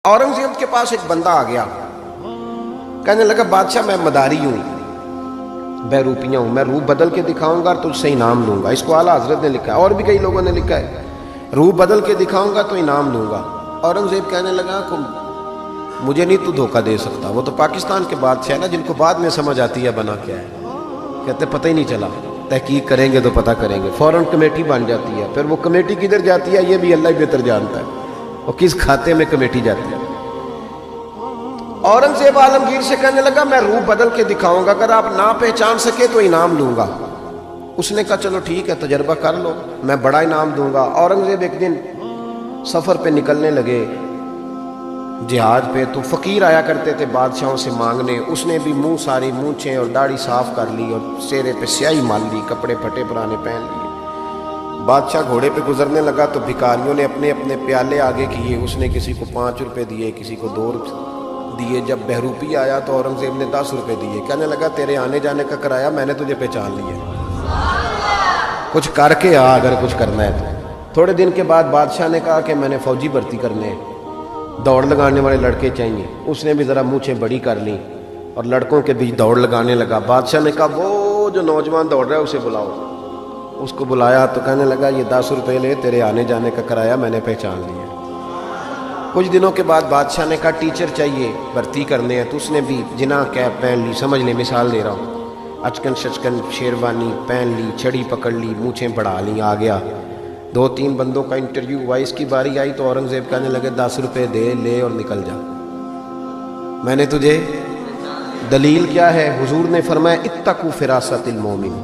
औरंगजेब के पास एक बंदा आ गया, कहने लगा बादशाह मैं मदारी हूँ, बहरूपिया हूँ, मैं रूप बदल के दिखाऊंगा और तुझसे इनाम लूंगा। इसको आला हजरत ने लिखा है और भी कई लोगों ने लिखा है, रूप बदल के दिखाऊंगा तो इनाम लूंगा। औरंगजेब कहने लगा को मुझे नहीं तू धोखा दे सकता। वो तो पाकिस्तान के बादशाह है ना, जिनको बाद में समझ आती है बना क्या है, कहते पता ही नहीं चला, तहकीक करेंगे तो पता करेंगे। फौरन कमेटी बन जाती है, फिर वो कमेटी किधर जाती है ये भी अल्लाह ही बेहतर जानता है, और किस खाते में कमेटी जाती है। औरंगजेब आलमगीर से कहने लगा मैं रूप बदल के दिखाऊंगा, अगर आप ना पहचान सके तो इनाम लूंगा। उसने कहा चलो ठीक है तजर्बा कर लो, मैं बड़ा इनाम दूंगा। औरंगजेब एक दिन सफर पे निकलने लगे जिहाद पे, तो फकीर आया करते थे बादशाहों से मांगने। उसने भी मुंह सारी मूंछें और दाढ़ी साफ कर ली और चेहरे पे स्याही मार ली, कपड़े फटे पुराने पहन लिए। बादशाह घोड़े पे गुजरने लगा तो भिखारियों ने अपने अपने प्याले आगे किए। उसने किसी को 5 रुपए दिए, किसी को 2 दिए। जब बहरूपी आया तो औरंगजेब ने 10 रुपए दिए। कहने लगा तेरे आने जाने का किराया मैंने तुझे पहचान लिया, कुछ करके आ अगर कुछ करना है तो। थोड़े दिन के बाद बादशाह ने कहा कि मैंने फौजी भर्ती करने हैं, दौड़ लगाने वाले लड़के चाहिए। उसने भी ज़रा मूछें बड़ी कर ली और लड़कों के बीच दौड़ लगाने लगा। बादशाह ने कहा वो जो नौजवान दौड़ रहा है उसे बुलाओ। उसको बुलाया तो कहने लगा ये 10 रुपये ले, तेरे आने जाने का किराया मैंने पहचान लिया। कुछ दिनों के बाद बादशाह ने कहा टीचर चाहिए भर्ती करने हैं, तो उसने भी जिना कैप पहन ली, समझ ले मिसाल दे रहा हूँ, अचकन शचकन शेरवानी पहन ली, छड़ी पकड़ ली, मूछें बढ़ा ली, आ गया। 2-3 बंदों का इंटरव्यू हुआ। इसकी बारी आई तो औरंगजेब कहने लगे 10 रुपये दे ले और निकल जा, मैंने तुझे। दलील क्या है? हुजूर ने फरमाया इत्तकू फिरासतिल मोमिन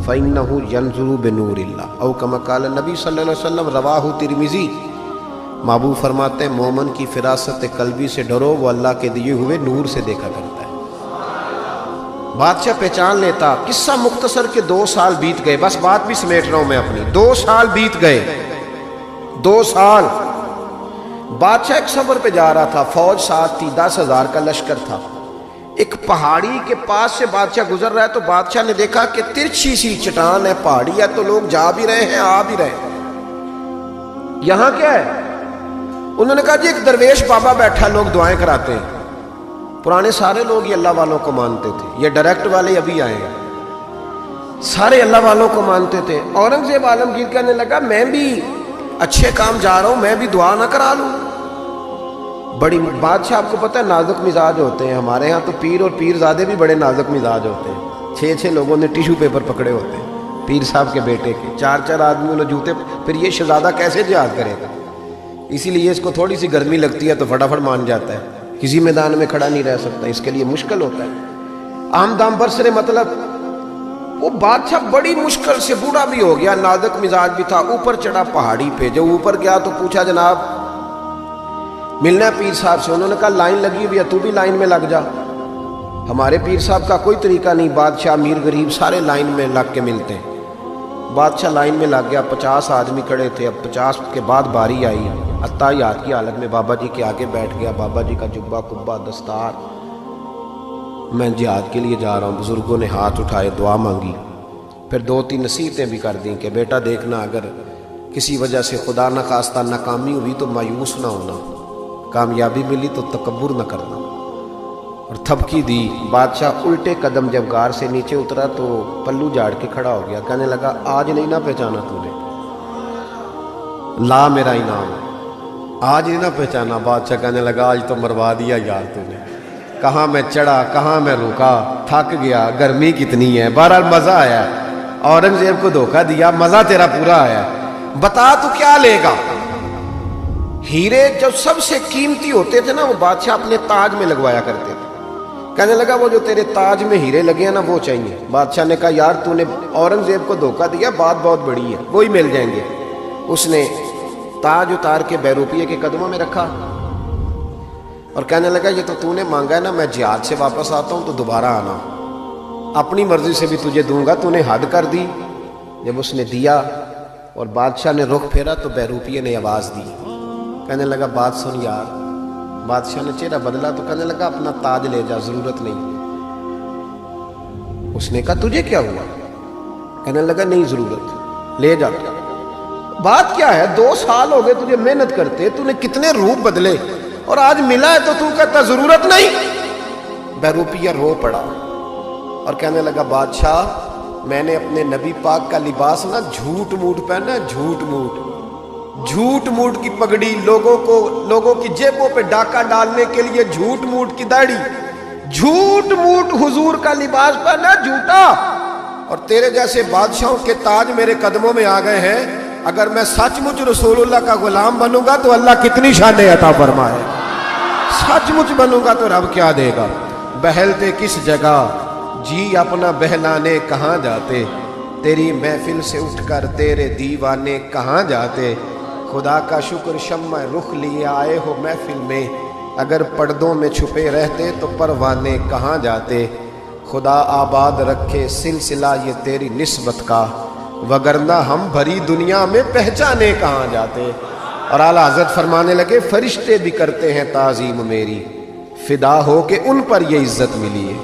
फइन्नहु यंजुरु बिनूरिल्लाह औ कमा क़ाल नबी सल्लल्लाहु अलैहि वसल्लम रवाहु तिरमिज़ी। महबूब फरमाते हैं मोमन की फिरासत कल्बी से डरो, वो अल्लाह के दिए हुए नूर से देखा करता है। बादशाह पहचान लेता। किस्सा मुख्तसर के 2 साल बीत गए, बस बात भी समेट रहा हूं मैं अपनी। 2 साल बीत गए, 2 साल। बादशाह एक सफर पे जा रहा था, फौज साथ थी, 10,000 का लश्कर था। एक पहाड़ी के पास से बादशाह गुजर रहा है तो बादशाह ने देखा कि तिरछी सी चट्टान है, पहाड़ी है, तो लोग जा भी रहे हैं आ भी रहे हैं। यहां क्या है? उन्होंने कहा जी एक दरवेश बाबा बैठा, लोग दुआएं कराते हैं। पुराने सारे लोग ये अल्लाह वालों को मानते थे, ये डायरेक्ट वाले अभी आए हैं, सारे अल्लाह वालों को मानते थे। औरंगजेब आलमगीर कहने लगा मैं भी अच्छे काम जा रहा हूं, मैं भी दुआ ना करा लूं। बड़ी बादशाह आपको पता है नाजुक मिजाज होते हैं, हमारे यहाँ तो पीर और पीरजादे भी बड़े नाजुक मिजाज होते हैं। 6-6 लोगों ने टिश्यू पेपर पकड़े होते हैं पीर साहब के बेटे के, 4-4 आदमियों ने जूते। फिर ये शहजादा कैसे जिहाद करेगा? इसीलिए इसको थोड़ी सी गर्मी लगती है तो फटाफट मान जाता है, किसी मैदान में खड़ा नहीं रह सकता, इसके लिए मुश्किल होता है। आमदाम बरसरे मतलब वो बादशाह बड़ी मुश्किल से, बूढ़ा भी हो गया, नाजुक मिजाज भी था, ऊपर चढ़ा पहाड़ी पे। जब ऊपर गया तो पूछा जनाब मिलना है पीर साहब से। उन्होंने कहा लाइन लगी हुई है, तू भी लाइन में लग जा। हमारे पीर साहब का कोई तरीका नहीं, बादशाह अमीर गरीब सारे लाइन में लग के मिलते हैं। बादशाह लाइन में लग गया, 50 आदमी खड़े थे। अब 50 के बाद बारी आई, अत्ताहियात की हालत में बाबा जी के आगे बैठ गया। बाबा जी का जुब्बा कुब्बा दस्तार, मैं जिहाद के लिए जा रहा हूँ। बुजुर्गों ने हाथ उठाए, दुआ मांगी, फिर 2-3 नसीहतें भी कर दी कि बेटा देखना अगर किसी वजह से खुदा न खास्ता नाकामी हुई तो मायूस ना होना, कामयाबी मिली तो तकब्बुर न करना, और थपकी दी। बादशाह उल्टे कदम जब गार से नीचे उतरा तो पल्लू झाड़ के खड़ा हो गया। कहने लगा आज नहीं ना पहचाना तूने, ला मेरा इनाम, आज नहीं ना पहचाना। बादशाह कहने लगा आज तो मरवा दिया यार तूने, कहाँ मैं चढ़ा कहाँ मैं रुका, थक गया, गर्मी कितनी है। बहरहाल मजा आया, औरंगजेब को धोखा दिया, मजा तेरा पूरा आया। बता तू क्या लेगा? हीरे जो सबसे कीमती होते थे ना वो बादशाह अपने ताज में लगवाया करते थे। कहने लगा वो जो तेरे ताज में हीरे लगे हैं ना वो चाहिए। बादशाह ने कहा यार तूने औरंगजेब को धोखा दिया, बात बहुत बड़ी है, वो ही मिल जाएंगे। उसने ताज उतार के बहरूपिये के कदमों में रखा और कहने लगा ये तो तूने मांगा है ना, मैं जिहाद से वापस आता हूं तो दोबारा आना, अपनी मर्जी से भी तुझे दूंगा, तूने हद कर दी। जब उसने दिया और बादशाह ने रुख फेरा तो बहरूपिये ने आवाज दी, कहने लगा बात सुन यार। बादशाह ने चेहरा बदला तो कहने लगा अपना ताज ले जा, जरूरत नहीं। उसने कहा तुझे क्या हुआ? कहने लगा नहीं जरूरत, ले जा। बात क्या है? 2 साल हो गए तुझे मेहनत करते, तूने कितने रूप बदले, اور آج ملا ہے تو تو کہتا ضرورت نہیں. بہروپیہ رو پڑا اور کہنے لگا بادشاہ میں نے اپنے نبی پاک کا لباس نا جھوٹ موٹ پہنا، جھوٹ موٹ کی پگڑی، لوگوں کی جیبوں پہ ڈاکہ ڈالنے کے لیے جھوٹ موٹ کی داڑھی، جھوٹ موٹ حضور کا لباس پہنا جھوٹا. اور تیرے جیسے بادشاہوں کے تاج میرے قدموں میں آ گئے ہیں. اگر میں سچ مچ رسول اللہ کا غلام بنوں گا تو اللہ کتنی شانیں عطا فرمائے، سچ مچ بنوں گا تو رب کیا دے گا. بہلتے کس جگہ جی اپنا بہلانے کہاں جاتے، تیری محفل سے اٹھ کر تیرے دیوانے کہاں جاتے. خدا کا شکر شمع رخ لیے آئے ہو محفل میں، اگر پردوں میں چھپے رہتے تو پروانے کہاں جاتے. خدا آباد رکھے سلسلہ یہ تیری نسبت کا، وگرنہ ہم بھری دنیا میں پہچانے کہاں جاتے. اور اعلیٰ حضرت فرمانے لگے فرشتے بھی کرتے ہیں تعظیم میری، فدا ہو کہ ان پر یہ عزت ملی ہے.